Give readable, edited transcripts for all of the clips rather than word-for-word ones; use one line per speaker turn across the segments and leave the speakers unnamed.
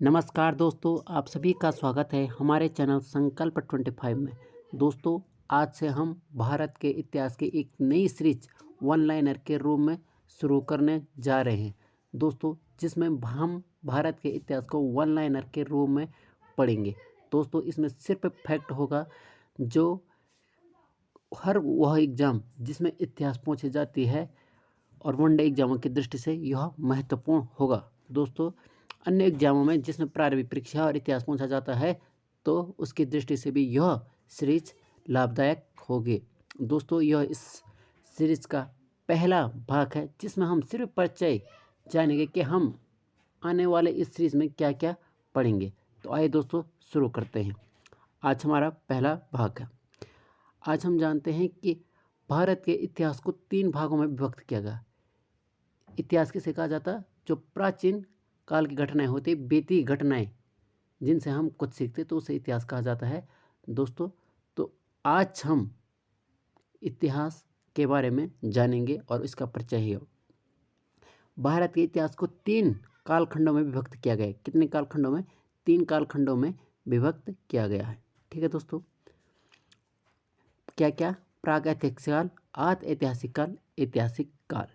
नमस्कार दोस्तों, आप सभी का स्वागत है हमारे चैनल संकल्प 25 में। दोस्तों, आज से हम भारत के इतिहास की एक नई सीरीज वन लाइनर के रूप में शुरू करने जा रहे हैं दोस्तों, जिसमें हम भारत के इतिहास को वन लाइनर के रूप में पढ़ेंगे। दोस्तों, इसमें सिर्फ फैक्ट होगा जो हर वह एग्ज़ाम जिसमें इतिहास पूछी जाती है और वनडे एग्जामों की दृष्टि से यह महत्वपूर्ण होगा। दोस्तों, अन्य एग्जामों में जिसमें प्रारंभिक परीक्षा और इतिहास पूछा जाता है तो उसकी दृष्टि से भी यह सीरीज लाभदायक होगी। दोस्तों, यह इस सीरीज का पहला भाग है जिसमें हम सिर्फ परिचय जानेंगे कि हम आने वाले इस सीरीज में क्या क्या पढ़ेंगे। तो आइए दोस्तों शुरू करते हैं। आज हमारा पहला भाग है। आज हम जानते हैं कि भारत के इतिहास को 3 भागों में विभक्त किया गया। इतिहास किसे कहा जाता है? जो प्राचीन काल की घटनाएं होती, बीती घटनाएं जिनसे हम कुछ सीखते तो उसे इतिहास कहा जाता है दोस्तों। तो आज हम इतिहास के बारे में जानेंगे और इसका परिचय ही हो। भारत के इतिहास को 3 कालखंडों में विभक्त किया गया है। कितने कालखंडों में? 3 कालखंडों में विभक्त किया गया है। ठीक है दोस्तों, क्या क्या? प्राग ऐतिहासिक काल, आद ऐतिहासिक काल, ऐतिहासिक काल।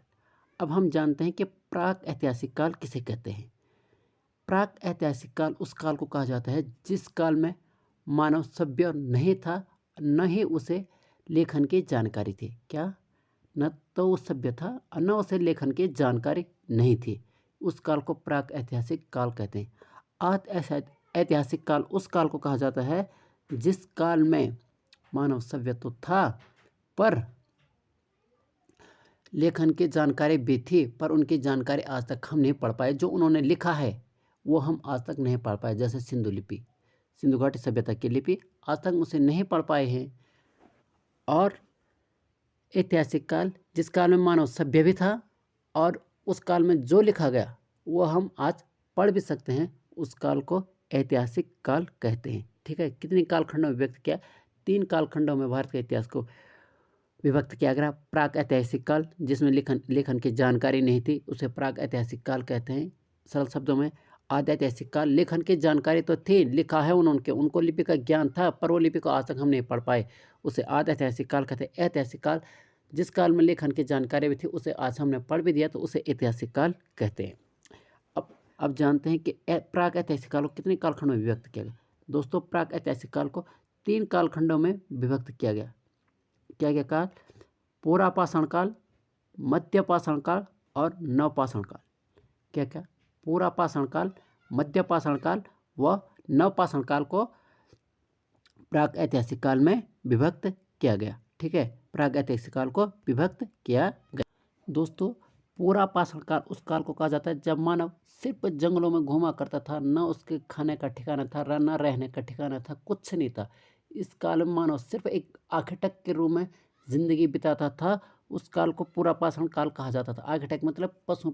अब हम जानते हैं कि प्राग ऐतिहासिक काल किसे कहते हैं। प्राग ऐतिहासिक काल उस काल को कहा जाता है जिस काल में मानव सभ्य नहीं था, न ही उसे लेखन की जानकारी थी। क्या? न तो वो सभ्य था, न उसे लेखन की जानकारी नहीं थी। उस काल को प्राग ऐतिहासिक काल कहते हैं। आद ऐतिहासिक काल उस काल को कहा जाता है जिस काल में मानव सभ्य तो था पर लेखन की जानकारी भी थी, पर उनकी जानकारी आज तक हम नहीं पढ़ पाए। जो उन्होंने लिखा है वो हम आज तक नहीं पढ़ पाए। जैसे सिंधु लिपि, सिंधु घाटी सभ्यता की लिपि आज तक उसे नहीं पढ़ पाए हैं। और ऐतिहासिक काल जिस काल में मानव सभ्य भी था और उस काल में जो लिखा गया वो हम आज पढ़ भी सकते हैं, उस काल को ऐतिहासिक काल कहते हैं। ठीक है, कितने कालखंडों में विभक्त किया? 3 कालखंडों में भारत के इतिहास को विभक्त किया गया। प्राक ऐतिहासिक काल जिसमें लेखन की जानकारी नहीं थी उसे प्राक ऐतिहासिक काल कहते हैं। सरल शब्दों में आदि ऐतिहासिक काल, लेखन की जानकारी तो थी, लिखा है उन्होंने, उनको लिपि का ज्ञान था, पर वो लिपि को आज तक हम नहीं पढ़ पाए, उसे आदि ऐतिहासिक काल कहते हैं। ऐतिहासिक काल जिस काल में लेखन की जानकारी भी थी उसे आज हमने पढ़ भी दिया तो उसे ऐतिहासिक काल कहते हैं। अब जानते हैं कि प्राक ऐतिहासिक काल को कितने कालखंडों में विभक्त किया गया। दोस्तों, प्राक ऐतिहासिक काल को 3 कालखंडों में विभक्त किया गया। क्या क्या काल? पुरापाषाण काल, मध्यपाषाण काल और नवपाषाण काल। क्या क्या? पुरापाषाण काल, मध्यपाषाण काल व नवपाषाण काल को प्राग ऐतिहासिक काल में विभक्त किया गया। ठीक है, प्राग ऐतिहासिक काल को विभक्त किया गया। दोस्तों, पुरापाषाण काल उस काल को कहा जाता है जब मानव सिर्फ जंगलों में घूमा करता था, न उसके खाने का ठिकाना था, न रहने का ठिकाना था, कुछ नहीं था। इस काल में मानव सिर्फ एक आखेटक के रूप में जिंदगी बिताता था। उस काल को पुरापाषाण काल कहा जाता था। आखेटक मतलब पशु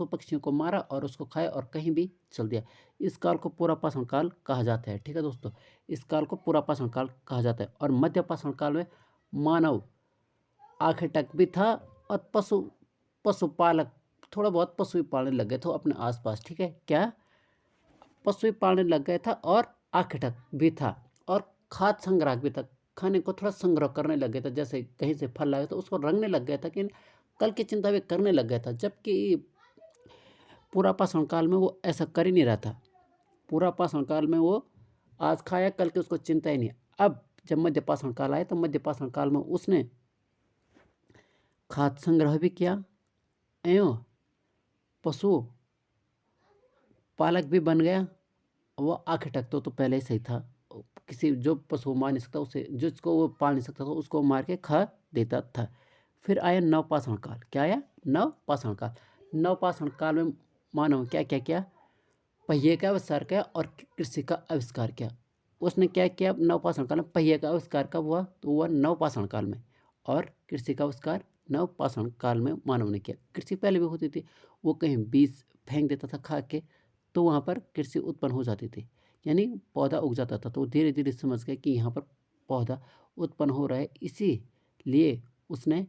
पक्षियों को मारा और उसको खाया और कहीं भी चल दिया। इस काल को पुरापाषाण काल कहा जाता है। ठीक है दोस्तों, इस काल को पुरापाषाण काल कहा जाता है। और मध्यपाषाण काल में मानव आखेटक भी था और पशुपालक, थोड़ा बहुत पशु भी पालने लग गए थे अपने आसपास। ठीक है, क्या? पशु भी पालने लग गए था और आखेटक भी था और खाद्य संग्राहक भी था। खाने को थोड़ा संग्रह करने लग गया था, जैसे कहीं से फल लाए तो उसको रंगने लग गया था कि कल की चिंता भी करने लग गया था, जबकि पुरापाषाण काल में वो ऐसा कर ही नहीं रहा था। पुरापाषाण काल में वो आज खाया कल की उसको चिंता ही नहीं। अब जब मध्यपाषाण काल आया तो मध्यपाषाण काल में उसने खाद्य संग्रह भी किया एवं पशु पालक भी बन गया। वो आखेटक तो पहले ही सही था, किसी जो पशु मार नहीं सकता उसे, जिसको वो पाल नहीं सकता था उसको मार के खा देता था। फिर आया नवपाषाण काल। क्या आया? नवपाषाण काल। नवपाषाण काल में मानव क्या क्या किया? पहिए का आविष्कार किया और कृषि का आविष्कार किया। उसने क्या किया नवपाषाण काल में? पहिए का आविष्कार कब हुआ? तो हुआ नवपाषाण काल में। और कृषि का आविष्कार नवपाषाण काल में मानव ने किया। कृषि पहले भी होती थी, वो कहीं बीज फेंक देता था खा के तो वहाँ पर कृषि उत्पन्न हो जाती थी, यानी पौधा उग जाता था। तो धीरे धीरे समझ गए कि यहाँ पर पौधा उत्पन्न हो रहा है, इसीलिए उसने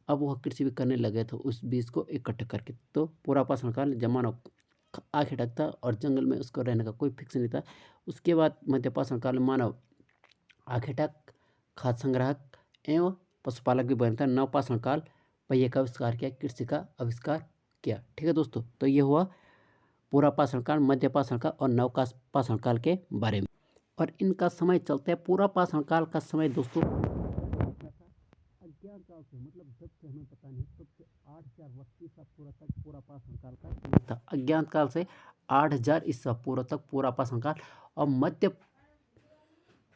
अब वह कृषि भी करने लगे थे उस बीज को इकट्ठा करके। तो पुरापाषाण काल जब मानव आंखें ढकता और जंगल में उसको रहने का कोई फिक्स नहीं था। उसके बाद मध्यपाषाण काल में मानव आंखें ढक, खाद्य संग्राहक एवं पशुपालक भी बनता। नवपाषाण काल पहिए का आविष्कार किया, कृषि का आविष्कार किया। ठीक है दोस्तों, तो ये हुआ पूरा पाषाण काल, मध्य पाषाण काल और नव पाषाण काल के बारे में। और इनका समय चलता है, पूरा पाषाण काल का समय दोस्तों अज्ञात काल से, मतलब जब से हमें पता नहीं तब से 8000 वर्ष ईसा पूर्व तक पूरा पाषाण काल का समय था। अज्ञात काल से 8000 ईसा पूर्व तक पूरा पाषाण काल, और मध्य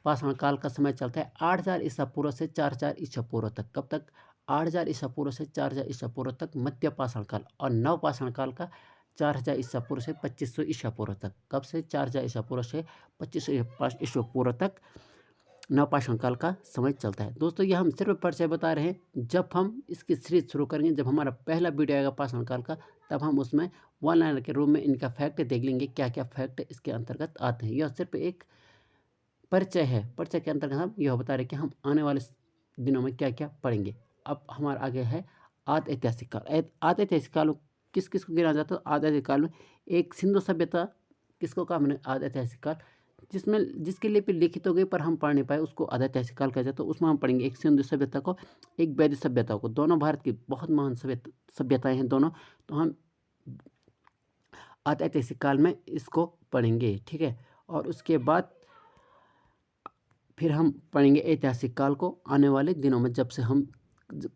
पाषाण काल का समय चलता है 8000 ईसा पूर्व से 4000 ईसा पूर्व तक। कब तक? 8000 ईसा पूर्व से 4000 ईसा पूर्व तक मध्य पाषाण काल, और नव पाषाण काल का 4000 ईसा पूर्व से 2500 ईसा पूर्व तक। कब से? 4000 ईसा पूर्व से 2500 ईसा पूर्व तक नवपाषाण काल का समय चलता है। दोस्तों ये हम सिर्फ परिचय बता रहे हैं। जब हम इसकी सीरीज शुरू करेंगे, जब हमारा पहला वीडियो आएगा पाषाण काल का, तब हम उसमें वन लाइनर के रूप में इनका फैक्ट देख लेंगे, क्या क्या फैक्ट इसके अंतर्गत आते हैं। यह सिर्फ एक परिचय है। परिचय के अंतर्गत हम यह बता रहे हैं कि हम आने वाले दिनों में क्या क्या पढ़ेंगे। अब हमारा आगे है आदि ऐतिहासिक काल। आदि ऐतिहासिक काल किस किस को गिना जाता है? आदि ऐतिहासिक काल में एक सिंधु सभ्यता, किसको कहा मैंने? आदि ऐतिहासिक काल, जिसकी लिपि लिखित हो गई पर हम पढ़ नहीं पाए, उसको आदि ऐतिहासिक काल कहा जाता है। उसमें हम पढ़ेंगे एक सिंधु सभ्यता को, एक वैदिक सभ्यता को। दोनों भारत की बहुत महान सभ्यताएं हैं दोनों, तो हम आदि ऐतिहासिक काल में इसको पढ़ेंगे। ठीक है, और उसके बाद फिर हम पढ़ेंगे ऐतिहासिक काल को आने वाले दिनों में, जब से हम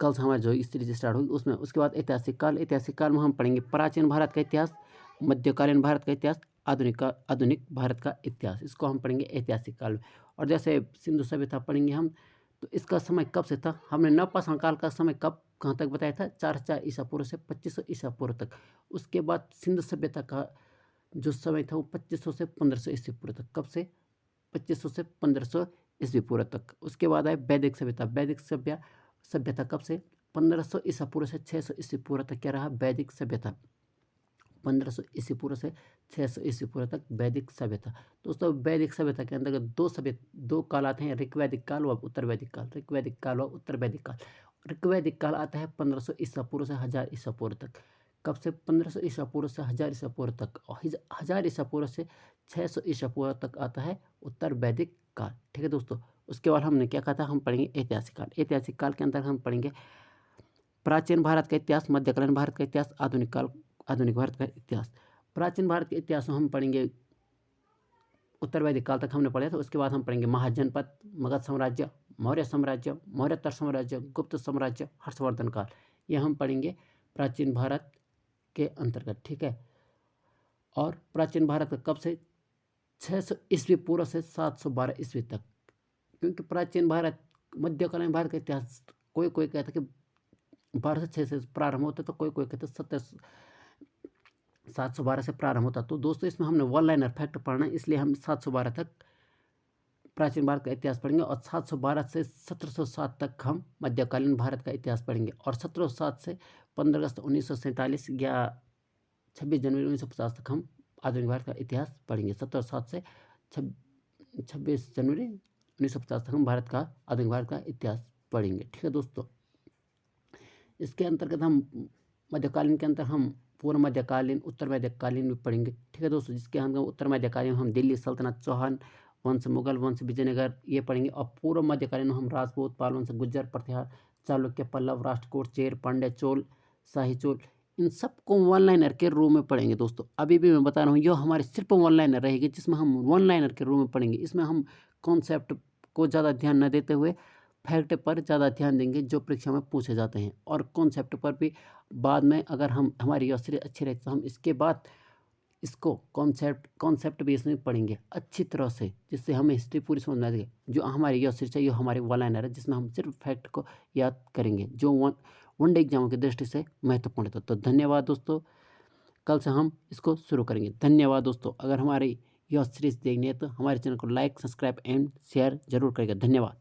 कल से हमारी जो सीरीज स्टार्ट होगी उसमें। उसके बाद ऐतिहासिक काल में हम पढ़ेंगे प्राचीन भारत का इतिहास, मध्यकालीन भारत का इतिहास, आधुनिक भारत का इतिहास। इसको हम पढ़ेंगे ऐतिहासिक काल में। और जैसे सिंधु सभ्यता पढ़ेंगे हम, तो इसका समय कब से था? हमने नवपाषाण काल का समय कब कहाँ तक बताया था? 4000 ईसा पूर्व से 2500 ईसा पूर्व तक। उसके बाद सिंधु सभ्यता का जो समय था वो 2500 से 1500 ईसा पूर्व तक। कब से? 2500 से 1500 ईस्वी पूर्व तक। उसके बाद आए वैदिक सभ्यता। वैदिक सभ्यता कब से? 1500 ईसा पूर्व से 600 ईस्वी पूर्व तक। क्या रहा? वैदिक सभ्यता। 1500 ईस्वी पूर्व से 600 ईस्वी पूर्व तक वैदिक सभ्यता। दोस्तों वैदिक सभ्यता के अंतर्गत दो काल आते हैं, ऋग्वैदिक काल व उत्तर वैदिक काल। ऋग्वैदिक काल व उत्तर वैदिक काल। ऋग्वैदिक काल आता है 1500 ईसा पूर्व से 1000 ईसा पूर्व तक। कब से? 1500 ईसा पूर्व से 1000 ईसा पूर्व तक। और 1000 ईसा पूर्व से 600 ईसा पूर्व तक आता है उत्तर वैदिक काल। ठीक है दोस्तों, उसके बाद हमने क्या कहा था? हम पढ़ेंगे ऐतिहासिक काल। ऐतिहासिक काल के अंतर्गत हम पढ़ेंगे प्राचीन भारत का इतिहास, मध्यकालीन भारत का इतिहास, आधुनिक भारत का इतिहास। प्राचीन भारत के इतिहास में हम पढ़ेंगे उत्तर वैदिक काल तक हमने पढ़ा था। उसके बाद हम पढ़ेंगे महाजनपद, मगध साम्राज्य, मौर्य साम्राज्य, मौर्योत्तर साम्राज्य, गुप्त साम्राज्य, हर्षवर्धन काल। यह हम पढ़ेंगे प्राचीन भारत के अंतर्गत। ठीक है, और प्राचीन भारत का कब से? 600 ईस्वी पूर्व से 712 ईस्वी तक। क्योंकि प्राचीन भारत, मध्यकालीन भारत का इतिहास कोई कहता कि 1206 से प्रारंभ होता, तो कोई कहता 712 से प्रारंभ होता। तो दोस्तों इसमें हमने वन लाइनर फैक्ट पढ़ना है, इसलिए हम 712 तक प्राचीन भारत का इतिहास पढ़ेंगे, और 712 से 1707 तक हम मध्यकालीन भारत का इतिहास पढ़ेंगे, और 1707 से 15 अगस्त 1947 या 26 जनवरी 1950 तक हम आधुनिक भारत का इतिहास पढ़ेंगे। 1707 से 26 जनवरी 1950 तक हम आधुनिक भारत का इतिहास पढ़ेंगे। ठीक है दोस्तों, इसके अंतर्गत हम मध्यकालीन के अंतर हम पूर्व मध्यकालीन, उत्तर मध्यकालीन भी पढ़ेंगे। ठीक है दोस्तों, जिसके अंदर उत्तर मध्यकालीन हम दिल्ली सल्तनत, चौहान वंश, मुगल वंश, विजयनगर ये पढ़ेंगे। और पूर्व मध्यकालीन हम राजपूत, पाल वंश, गुज्जर, प्रतिहार, चालुक्य, पल्लव, राष्ट्रकूट, चेर, पांड्य, चोल, शाही चोल, इन सबको वन लाइनर के रूप में पढ़ेंगे। दोस्तों अभी भी मैं बता रहा हूँ, यह हमारी सिर्फ वन लाइनर रहेगी, जिसमें हम वन लाइनर के रूप में पढ़ेंगे। इसमें हम कॉन्सेप्ट को ज़्यादा ध्यान न देते हुए फैक्ट पर ज़्यादा ध्यान देंगे, जो परीक्षा में पूछे जाते हैं। और कॉन्सेप्ट पर भी बाद में, अगर हमारी यह सीरीज अच्छी रहे तो हम इसके बाद इसको कॉन्सेप्ट भी इसमें पढ़ेंगे अच्छी तरह से, जिससे हमें हिस्ट्री पूरी समझ में आ जाएगी। जो हमारी यह सीरीज है, ये हमारी वन लाइनर है, जिसमें हम सिर्फ फैक्ट को याद करेंगे, जो वनडे एग्जामों की दृष्टि से महत्वपूर्ण है। तो धन्यवाद दोस्तों, कल से हम इसको शुरू करेंगे। धन्यवाद दोस्तों। अगर हमारी यह सीरीज देखनी है तो हमारे चैनल को लाइक, सब्सक्राइब एंड शेयर जरूर करेगा। धन्यवाद।